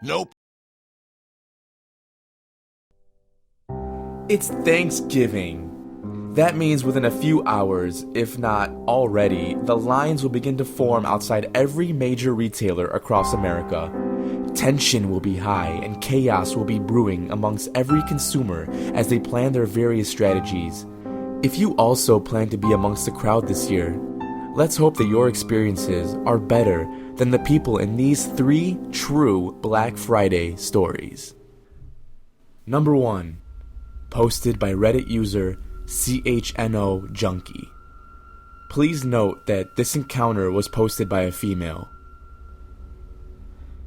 Nope. It's Thanksgiving. That means within a few hours, if not already, the lines will begin to form outside every major retailer across America. Tension will be high and chaos will be brewing amongst every consumer as they plan their various strategies. If you also plan to be amongst the crowd this year, let's hope that your experiences are better than the people in these 3 true Black Friday stories. Number 1. Posted by Reddit user CHNO Junkie. Please note that this encounter was posted by a female.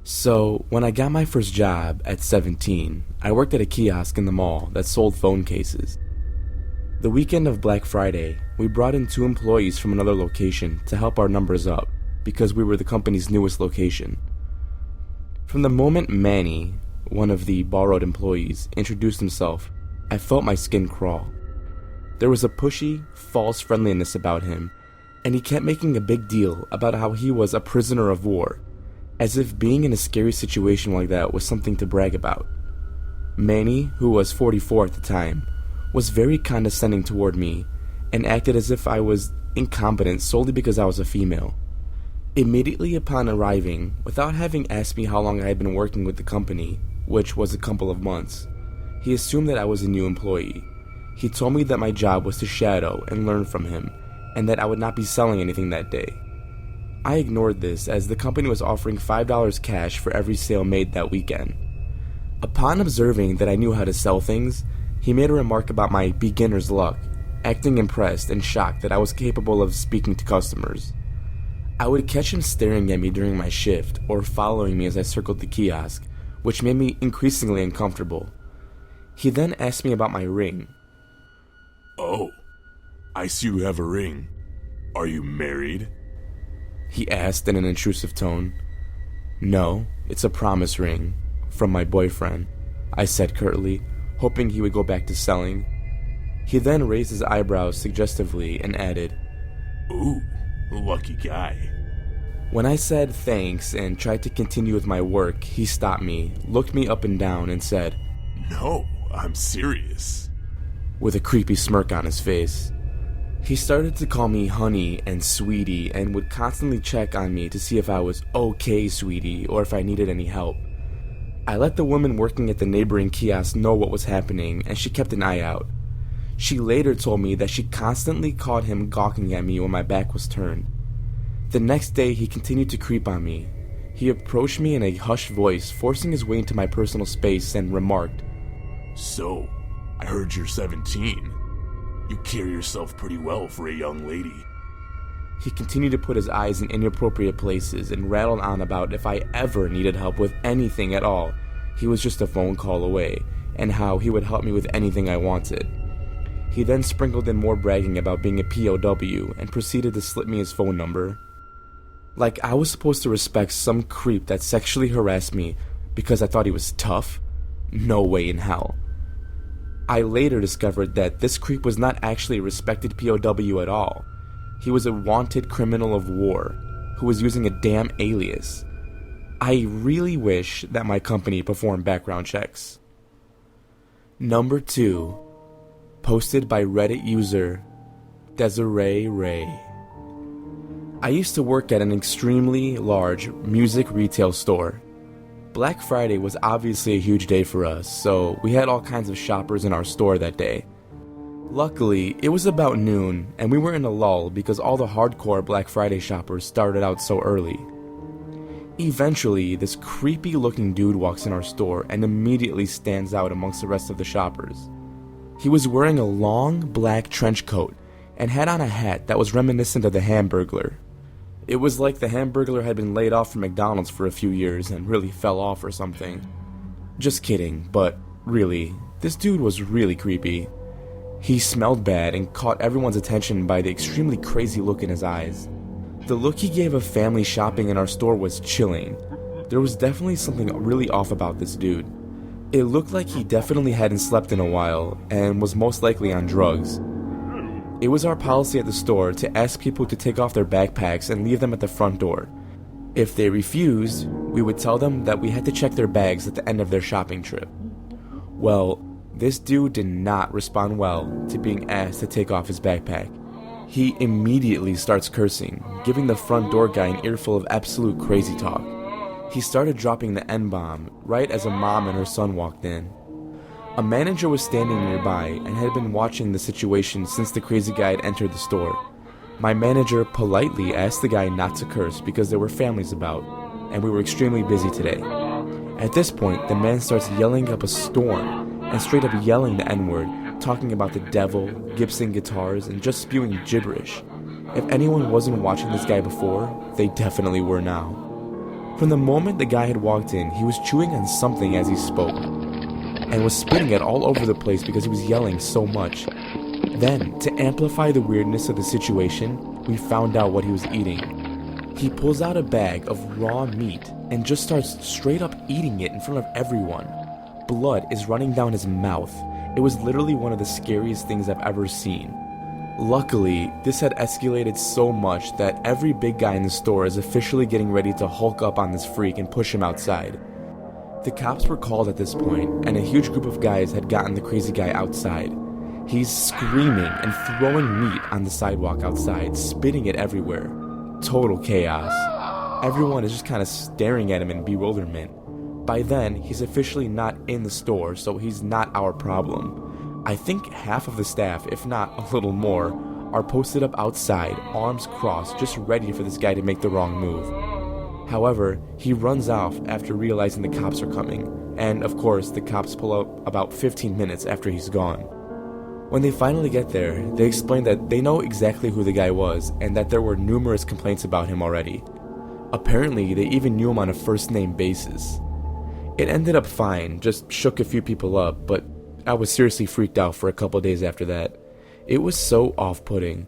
So, when I got my first job at 17, I worked at a kiosk in the mall that sold phone cases. The weekend of Black Friday, we brought in 2 employees from another location to help our numbers up because we were the company's newest location. From the moment Manny, one of the borrowed employees, introduced himself, I felt my skin crawl. There was a pushy, false friendliness about him, and he kept making a big deal about how he was a prisoner of war, as if being in a scary situation like that was something to brag about. Manny, who was 44 at the time, was very condescending toward me and acted as if I was incompetent solely because I was a female. Immediately upon arriving, without having asked me how long I had been working with the company, which was a couple of months, he assumed that I was a new employee. He told me that my job was to shadow and learn from him, and that I would not be selling anything that day. I ignored this as the company was offering $5 cash for every sale made that weekend. Upon observing that I knew how to sell things, he made a remark about my beginner's luck, acting impressed and shocked that I was capable of speaking to customers. I would catch him staring at me during my shift or following me as I circled the kiosk, which made me increasingly uncomfortable. He then asked me about my ring. Oh, I see you have a ring. Are you married? He asked in an intrusive tone. No, it's a promise ring, from my boyfriend, I said curtly, hoping he would go back to selling. He then raised his eyebrows suggestively and added, Ooh, lucky guy. When I said thanks and tried to continue with my work, he stopped me, looked me up and down, and said, No, I'm serious. With a creepy smirk on his face. He started to call me honey and sweetie and would constantly check on me to see if I was okay, sweetie, or if I needed any help. I let the woman working at the neighboring kiosk know what was happening, and she kept an eye out. She later told me that she constantly caught him gawking at me when my back was turned. The next day, he continued to creep on me. He approached me in a hushed voice, forcing his way into my personal space, and remarked, So, I heard you're 17. You carry yourself pretty well for a young lady. He continued to put his eyes in inappropriate places and rattled on about if I ever needed help with anything at all, he was just a phone call away, and how he would help me with anything I wanted. He then sprinkled in more bragging about being a POW and proceeded to slip me his phone number. Like I was supposed to respect some creep that sexually harassed me because I thought he was tough? No way in hell. I later discovered that this creep was not actually a respected POW at all. He was a wanted criminal of war who was using a damn alias. I really wish that my company performed background checks. Number 2. Posted by Reddit user Desiree Ray. I used to work at an extremely large music retail store. Black Friday was obviously a huge day for us, so we had all kinds of shoppers in our store that day. Luckily, it was about noon, and we were in a lull because all the hardcore Black Friday shoppers started out so early. Eventually, this creepy-looking dude walks in our store and immediately stands out amongst the rest of the shoppers. He was wearing a long black trench coat and had on a hat that was reminiscent of the Hamburglar. It was like the Hamburglar had been laid off from McDonald's for a few years and really fell off or something. Just kidding, but really, this dude was really creepy. He smelled bad and caught everyone's attention by the extremely crazy look in his eyes. The look he gave of family shopping in our store was chilling. There was definitely something really off about this dude. It looked like he definitely hadn't slept in a while and was most likely on drugs. It was our policy at the store to ask people to take off their backpacks and leave them at the front door. If they refused, we would tell them that we had to check their bags at the end of their shopping trip. Well, this dude did not respond well to being asked to take off his backpack. He immediately starts cursing, giving the front door guy an earful of absolute crazy talk. He started dropping the N-bomb right as a mom and her son walked in. A manager was standing nearby and had been watching the situation since the crazy guy had entered the store. My manager politely asked the guy not to curse because there were families about, and we were extremely busy today. At this point, the man starts yelling up a storm and straight up yelling the N-word, talking about the devil, Gibson guitars, and just spewing gibberish. If anyone wasn't watching this guy before, they definitely were now. From the moment the guy had walked in, he was chewing on something as he spoke, and was spitting it all over the place because he was yelling so much. Then, to amplify the weirdness of the situation, we found out what he was eating. He pulls out a bag of raw meat and just starts straight up eating it in front of everyone. Blood is running down his mouth. It was literally one of the scariest things I've ever seen. Luckily, this had escalated so much that every big guy in the store is officially getting ready to hulk up on this freak and push him outside. The cops were called at this point, and a huge group of guys had gotten the crazy guy outside. He's screaming and throwing meat on the sidewalk outside, spitting it everywhere. Total chaos. Everyone is just kind of staring at him in bewilderment. By then, he's officially not in the store, so he's not our problem. I think half of the staff, if not a little more, are posted up outside, arms crossed, just ready for this guy to make the wrong move. However, he runs off after realizing the cops are coming, and of course, the cops pull up about 15 minutes after he's gone. When they finally get there, they explain that they know exactly who the guy was, and that there were numerous complaints about him already. Apparently, they even knew him on a first-name basis. It ended up fine, just shook a few people up, but I was seriously freaked out for a couple days after that. It was so off-putting.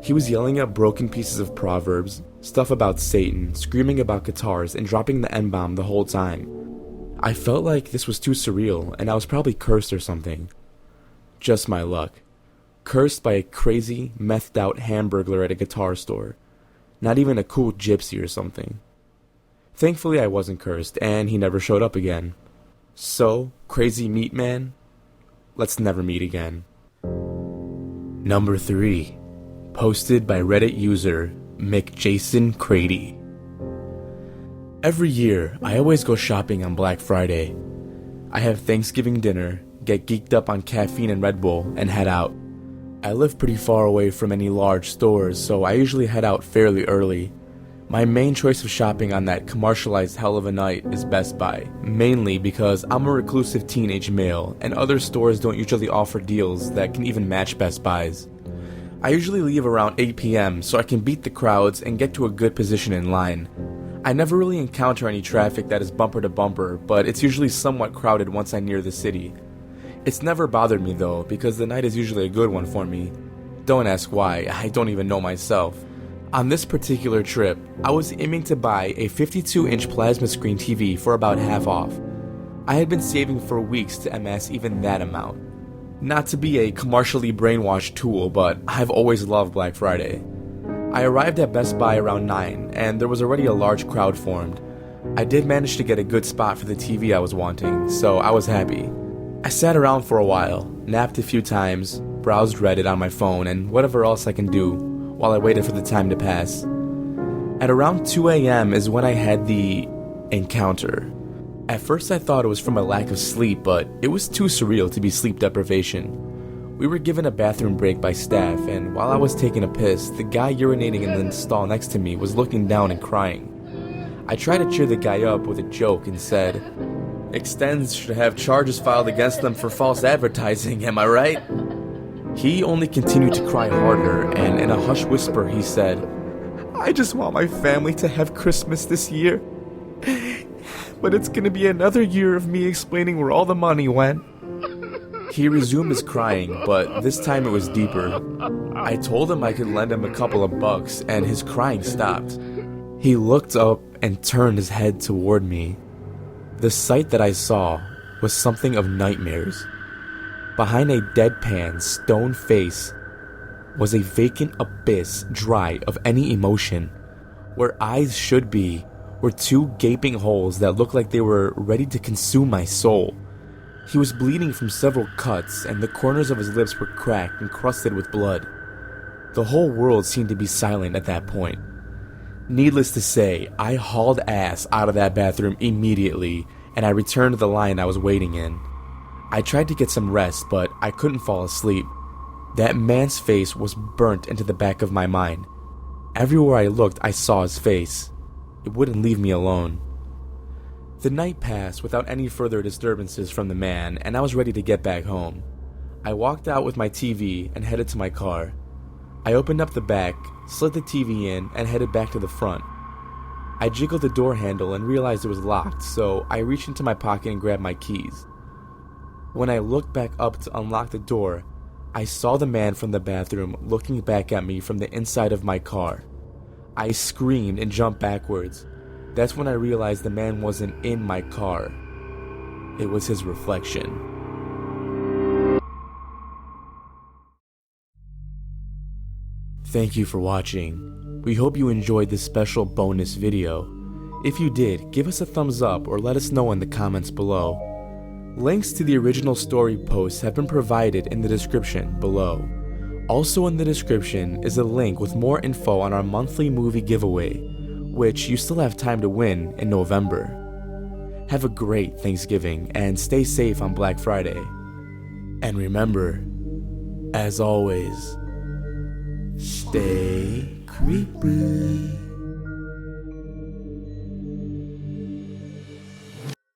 He was yelling up broken pieces of proverbs, stuff about Satan, screaming about guitars, and dropping the N-bomb the whole time. I felt like this was too surreal, and I was probably cursed or something. Just my luck. Cursed by a crazy, methed-out hamburglar at a guitar store. Not even a cool gypsy or something. Thankfully I wasn't cursed, and he never showed up again. So, Crazy Meat Man, let's never meet again. Number 3. Posted by Reddit user McJasonCrady. Every year, I always go shopping on Black Friday. I have Thanksgiving dinner, get geeked up on caffeine and Red Bull, and head out. I live pretty far away from any large stores, so I usually head out fairly early. My main choice of shopping on that commercialized hell of a night is Best Buy, mainly because I'm a reclusive teenage male, and other stores don't usually offer deals that can even match Best Buy's. I usually leave around 8 p.m. so I can beat the crowds and get to a good position in line. I never really encounter any traffic that is bumper to bumper, but it's usually somewhat crowded once I near the city. It's never bothered me though, because the night is usually a good one for me. Don't ask why, I don't even know myself. On this particular trip, I was aiming to buy a 52-inch plasma screen TV for about half off. I had been saving for weeks to amass even that amount. Not to be a commercially brainwashed tool, but I've always loved Black Friday. I arrived at Best Buy around 9, and there was already a large crowd formed. I did manage to get a good spot for the TV I was wanting, so I was happy. I sat around for a while, napped a few times, browsed Reddit on my phone, and whatever else I can do, while I waited for the time to pass. At around 2 a.m. is when I had the encounter. At first I thought it was from a lack of sleep, but it was too surreal to be sleep deprivation. We were given a bathroom break by staff, and while I was taking a piss, the guy urinating in the stall next to me was looking down and crying. I tried to cheer the guy up with a joke and said, "Extends should have charges filed against them for false advertising, am I right?" He only continued to cry harder, and in a hushed whisper he said, "I just want my family to have Christmas this year. But it's gonna be another year of me explaining where all the money went." He resumed his crying, but this time it was deeper. I told him I could lend him a couple of bucks, and his crying stopped. He looked up and turned his head toward me. The sight that I saw was something of nightmares. Behind a deadpan, stone face was a vacant abyss dry of any emotion. Where eyes should be were two gaping holes that looked like they were ready to consume my soul. He was bleeding from several cuts, and the corners of his lips were cracked and crusted with blood. The whole world seemed to be silent at that point. Needless to say, I hauled ass out of that bathroom immediately, and I returned to the line I was waiting in. I tried to get some rest, but I couldn't fall asleep. That man's face was burnt into the back of my mind. Everywhere I looked, I saw his face. It wouldn't leave me alone. The night passed without any further disturbances from the man, and I was ready to get back home. I walked out with my TV and headed to my car. I opened up the back, slid the TV in, and headed back to the front. I jiggled the door handle and realized it was locked, so I reached into my pocket and grabbed my keys. When I looked back up to unlock the door, I saw the man from the bathroom looking back at me from the inside of my car. I screamed and jumped backwards. That's when I realized the man wasn't in my car. It was his reflection. Thank you for watching. We hope you enjoyed this special bonus video. If you did, give us a thumbs up or let us know in the comments below. Links to the original story posts have been provided in the description below. Also in the description is a link with more info on our monthly movie giveaway, which you still have time to win in November. Have a great Thanksgiving and stay safe on Black Friday. And remember, as always, stay creepy.